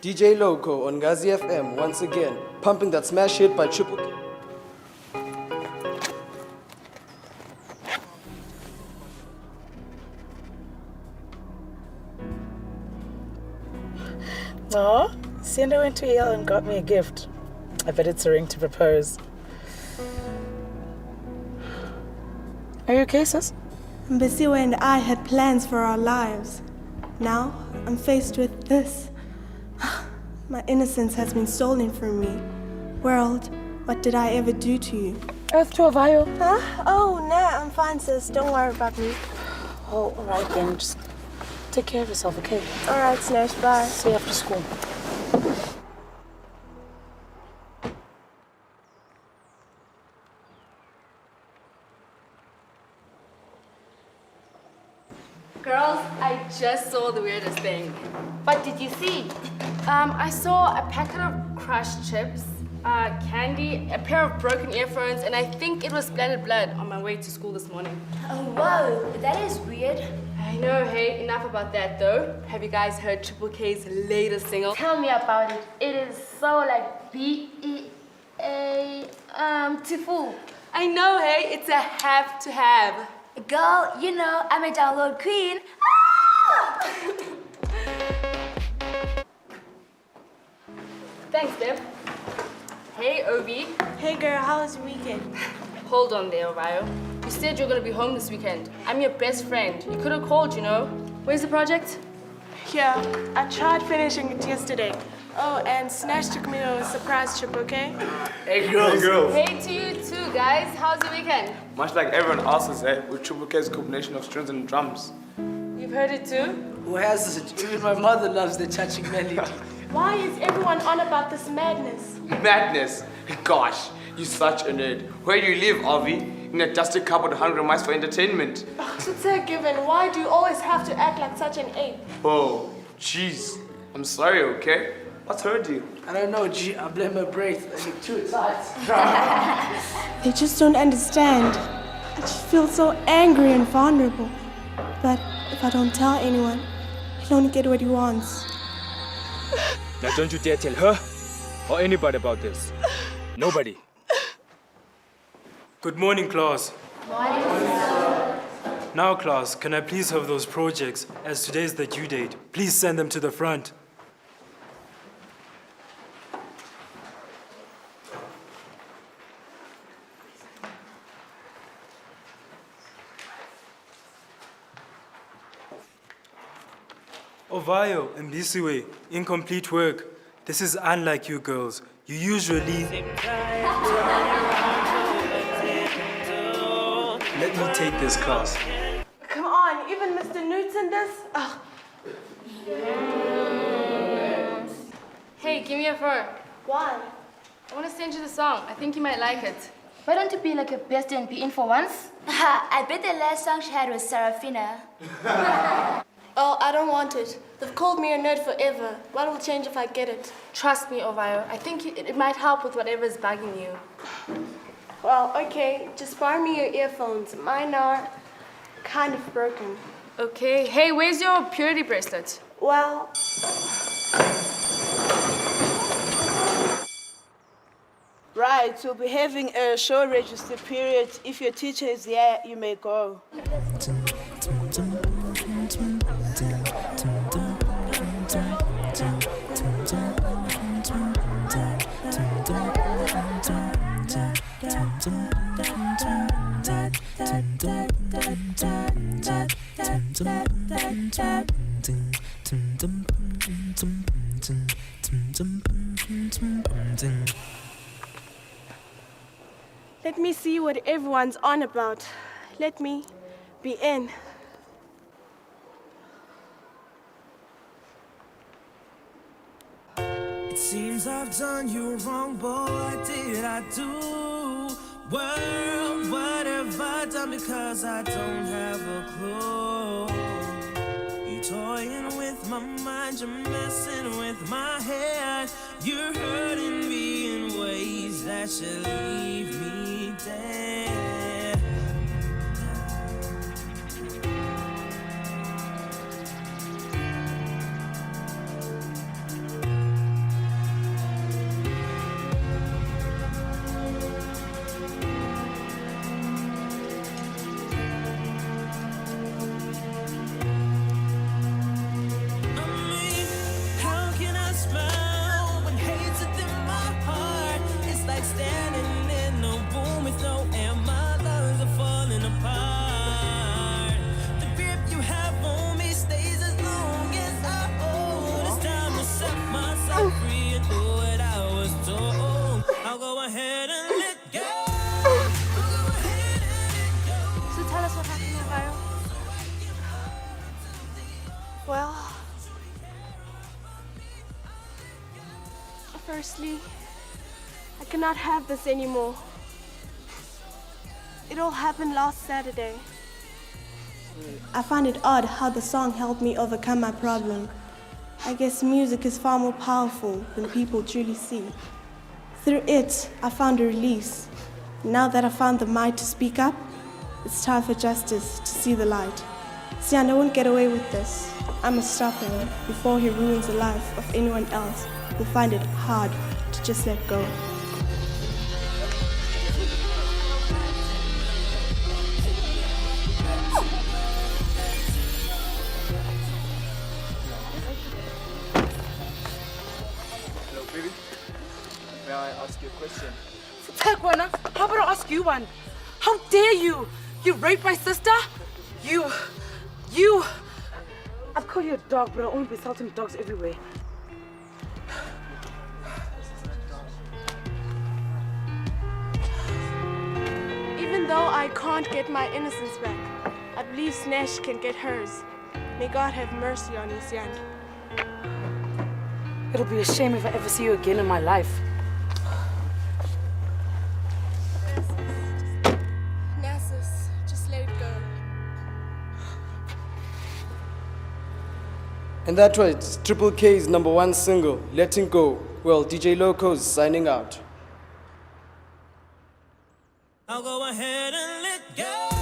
DJ Loco on Ngazi FM once again, pumping that smash hit by Triple K. Oh, Cinder went to Yale and got me a gift. I bet it's a ring to propose. Are you okay, sis? Ngasiirwe and I had plans for our lives. Now, I'm faced with this. My innocence has been stolen from me. World, what did I ever do to you? Earth to Avayo. Huh? Oh, nah, I'm fine, sis. Don't worry about me. Oh, all right then. Just take care of yourself, okay? All right, Snash, bye. See you after school. Girls, I just saw the weirdest thing. What did you see? I saw a packet of crushed chips, candy, a pair of broken earphones, and I think it was splattered blood on my way to school this morning. Oh, whoa, that is weird. I know, hey, enough about that though. Have you guys heard Triple K's latest single? Tell me about it. It is so like B-E-A, Tifu. I know, hey, it's a have to have. Girl, you know, I'm a download queen. Ah! Thanks, Deb. Hey, Ovi. Hey, girl, how was your weekend? Hold on there, Ovayo. You said you're gonna be home this weekend. I'm your best friend. You could have called, you know. Where's the project? Yeah, I tried finishing it yesterday. Oh, and Snash took me to a surprise trip, okay? Hey girls. Hey to you too, guys. How's your weekend? Much like everyone else's, with Triple K's combination of strings and drums. You've heard it too? Who has it? Even my mother loves the touching melody. Why is everyone on about this madness? Madness. Gosh, you're such a nerd. Where do you live, Avi? In a dusty cupboard of hungry mice for entertainment. It's a given. Why do you always have to act like such an ape? Oh, jeez. I'm sorry, okay? What's hurt you? I don't know, G. I blame my breath. I look too tight. They just don't understand. I just feel so angry and vulnerable. But if I don't tell anyone, he'll only get what he wants. Now don't you dare tell her or anybody about this. Nobody. Good morning, class. Morning. Now, class, can I please have those projects, as today is the due date? Please send them to the front. Ovayo and Ngasiirwe, incomplete work. This is unlike you girls. You usually... Let me take this class. Come on, even Mr. Newton does? Ugh. Hey, give me a phone. Why? I want to send you the song. I think you might like it. Why don't you be like a bestie and be in for once? I bet the last song she had was Sarafina. Oh, I don't want it. They've called me a nerd forever. What will change if I get it? Trust me, Ovayo. I think it might help with whatever's bugging you. Well, okay, just borrow me your earphones. Mine are kind of broken. Okay. Hey, where's your purity bracelet? Well... Right, we'll be having a show register period. If your teacher is here, you may go. Let me see what everyone's on about. Let me be in. It seems I've done you wrong, but what did I do? World, what have I done? Because I don't have a clue. You're toying with my mind, you're messing with my head. You're hurting me in ways that should leave me dead. Firstly, I cannot have this anymore. It all happened last Saturday. I find it odd how the song helped me overcome my problem. I guess music is far more powerful than people truly see. Through it, I found a release. Now that I found the might to speak up, it's time for justice to see the light. Sianda won't get away with this. I must stop him before he ruins the life of anyone else who find it hard to just let go. Hello, baby. May I ask you a question? Tekwana, how about I ask you one? How dare you? You raped my sister? You... I'd call you a dog, but I won't be salting dogs everywhere. Even though I can't get my innocence back, I believe Snesh can get hers. May God have mercy on Isiand. It'll be a shame if I ever see you again in my life. Nasus, just let it go. And that's right, it's Triple K's #1 single, Letting Go. Well, DJ Loco's signing out. I'll go ahead and let go.